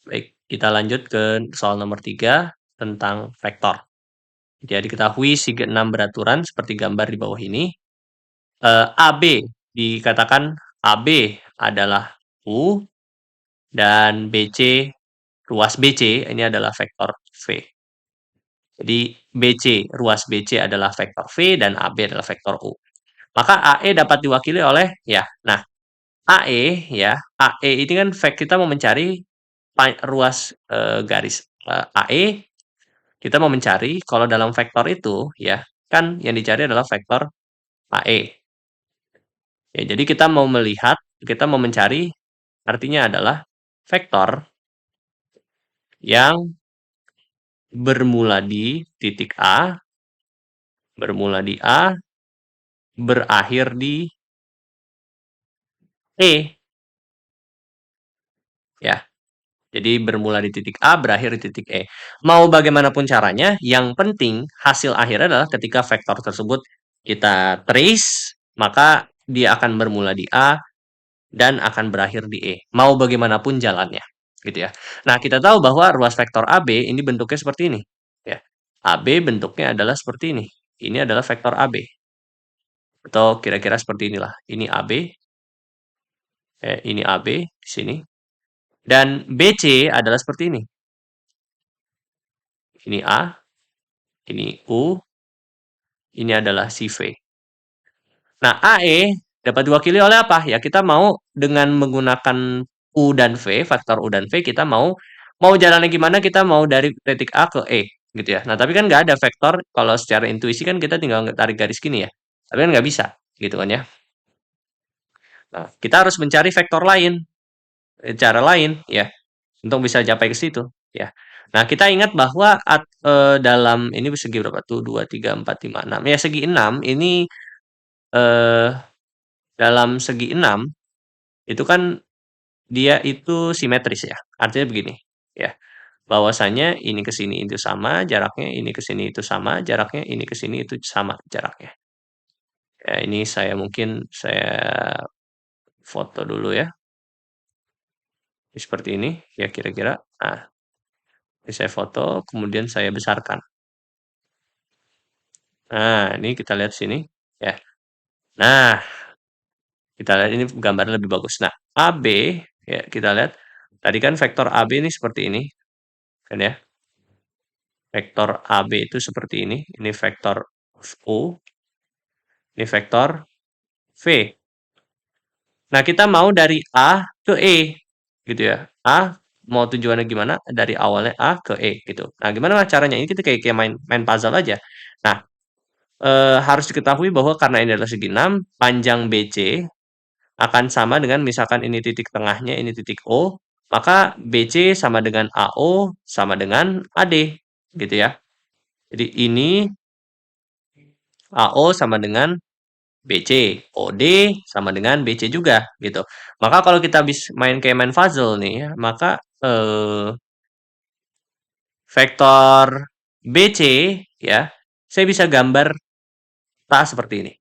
Baik, kita lanjut ke soal nomor 3 tentang vektor. Jadi diketahui segi 6 beraturan seperti gambar di bawah ini. AB dikatakan AB adalah U dan BC, ruas BC ini adalah vektor V. Jadi ruas BC adalah vektor V dan AB adalah vektor U. Maka AE dapat diwakili oleh nah AE AE ini kan kita mau mencari ruas garis AE. Kita mau mencari kalau dalam vektor itu kan yang dicari adalah vektor AE. Ya, jadi kita mau mencari artinya adalah vektor yang bermula di titik A, berakhir di E. Ya. Jadi bermula di titik A, berakhir di titik E. Mau bagaimanapun caranya, yang penting hasil akhirnya adalah ketika vektor tersebut kita trace, maka dia akan bermula di A dan akan berakhir di E. Mau bagaimanapun jalannya, gitu ya. Nah, kita tahu bahwa ruas vektor AB ini bentuknya seperti ini, ya. AB bentuknya adalah seperti ini. Ini adalah vektor AB. Atau kira-kira seperti inilah. Ini AB, ini AB di sini. Dan BC adalah seperti ini. Ini A, ini U, ini adalah si V. Nah, AE dapat diwakili oleh apa? Ya, kita mau dengan menggunakan U dan V, faktor U dan V, kita mau jalannya gimana, kita mau dari titik A ke E, gitu ya. Nah, tapi kan nggak ada vektor, kalau secara intuisi kan kita tinggal tarik garis gini ya. Tapi kan nggak bisa, gitu kan ya. Nah, kita harus mencari vektor lain, cara lain, ya, untuk bisa capai ke situ, ya. Nah, kita ingat bahwa dalam ini segi berapa tuh? 2, 3, 4, 5, 6. Ya, segi 6 ini dalam segi 6 itu kan dia itu simetris ya. Artinya begini, ya. Bahwasanya ini ke sini itu sama jaraknya, ini ke sini itu sama jaraknya, ini ke sini itu sama jaraknya. Ya, ini mungkin saya foto dulu ya. Seperti ini ya kira-kira. Nah, ini saya foto kemudian saya besarkan. Nah, ini kita lihat sini ya. Nah, kita lihat ini gambarnya lebih bagus. Nah, AB ya kita lihat tadi kan vektor AB ini seperti ini kan ya. Vektor AB itu seperti ini vektor U, ini vektor V. Nah, kita mau dari A ke E gitu ya. A mau tujuannya gimana? Dari awalnya A ke E gitu. Nah, gimana caranya? Ini kita kayak main puzzle aja. Nah, harus diketahui bahwa karena ini adalah segi 6, panjang BC akan sama dengan misalkan ini titik tengahnya, ini titik O, maka BC sama dengan AO sama dengan AD gitu ya. Jadi ini AO sama dengan BC, OD sama dengan BC juga gitu. Maka kalau kita kayak main puzzle nih ya, maka vektor BC ya, saya bisa gambar seperti ini.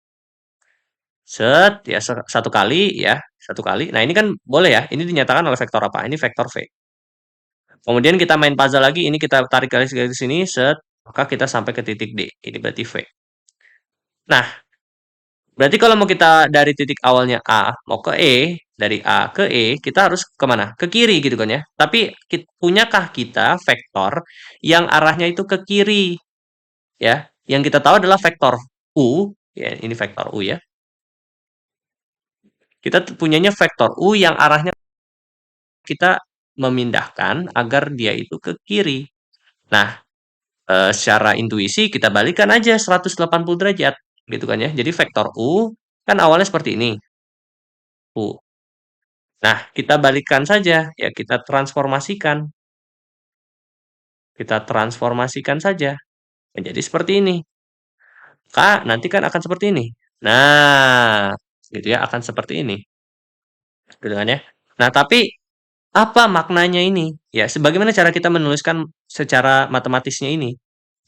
Set ya satu kali ya, satu kali. Nah, ini kan boleh ya. Ini dinyatakan oleh vektor apa? Ini vektor V. Kemudian kita main puzzle lagi, ini kita tarik garis ke sini, set, maka kita sampai ke titik D. Ini berarti V. Nah, berarti kalau mau kita dari titik awalnya A mau ke E, dari A ke E, kita harus kemana? Ke kiri gitu kan ya. Tapi punyakah kita vektor yang arahnya itu ke kiri? Ya, yang kita tahu adalah vektor U, ya ini vektor U ya. Kita punyanya vektor U yang arahnya kita memindahkan agar dia itu ke kiri. Nah, secara intuisi kita balikan aja 180 derajat gitu kan ya. Jadi vektor U kan awalnya seperti ini. U. Nah, kita balikan saja ya, kita transformasikan. Kita transformasikan saja menjadi seperti ini. Nanti kan akan seperti ini. Nah, gitu ya, akan seperti ini. Gitu kan ya. Nah, tapi apa maknanya ini? Ya, sebagaimana cara kita menuliskan secara matematisnya ini.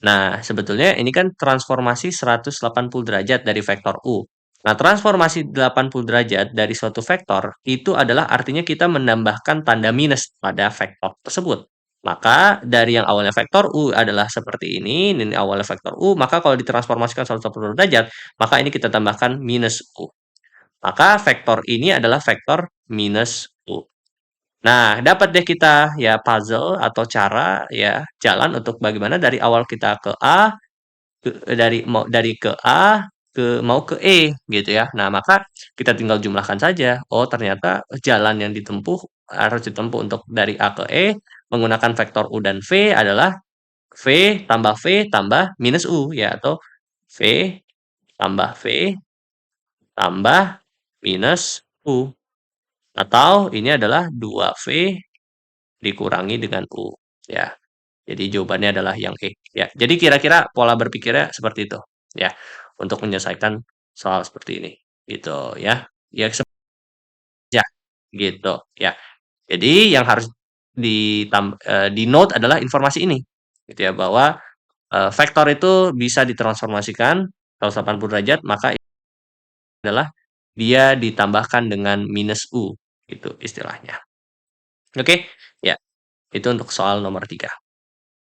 Nah, sebetulnya ini kan transformasi 180 derajat dari vektor U. Nah, transformasi 80 derajat dari suatu vektor itu adalah artinya kita menambahkan tanda minus pada vektor tersebut. Maka dari yang awalnya vektor U adalah seperti ini awalnya vektor U, maka kalau ditransformasikan 180 derajat, maka ini kita tambahkan minus U. Maka vektor ini adalah vektor minus U. Nah, dapat deh kita ya puzzle atau cara ya jalan untuk bagaimana dari awal kita ke A dari ke A mau ke E gitu ya. Nah, maka kita tinggal jumlahkan saja. Oh, ternyata jalan yang ditempuh harus ditempuh untuk dari A ke E menggunakan vektor U dan V adalah V tambah minus U ya atau V tambah V tambah minus U. Atau ini adalah 2V dikurangi dengan U ya. Jadi jawabannya adalah yang E, ya. Jadi kira-kira pola berpikirnya seperti itu, ya, untuk menyelesaikan soal seperti ini, gitu ya. Ya ya, gitu, ya. Jadi yang harus di-note adalah informasi ini, gitu ya, bahwa, vektor itu bisa ditransformasikan 180 derajat, maka adalah dia ditambahkan dengan minus U, gitu istilahnya. Oke, ya, itu untuk soal nomor 3.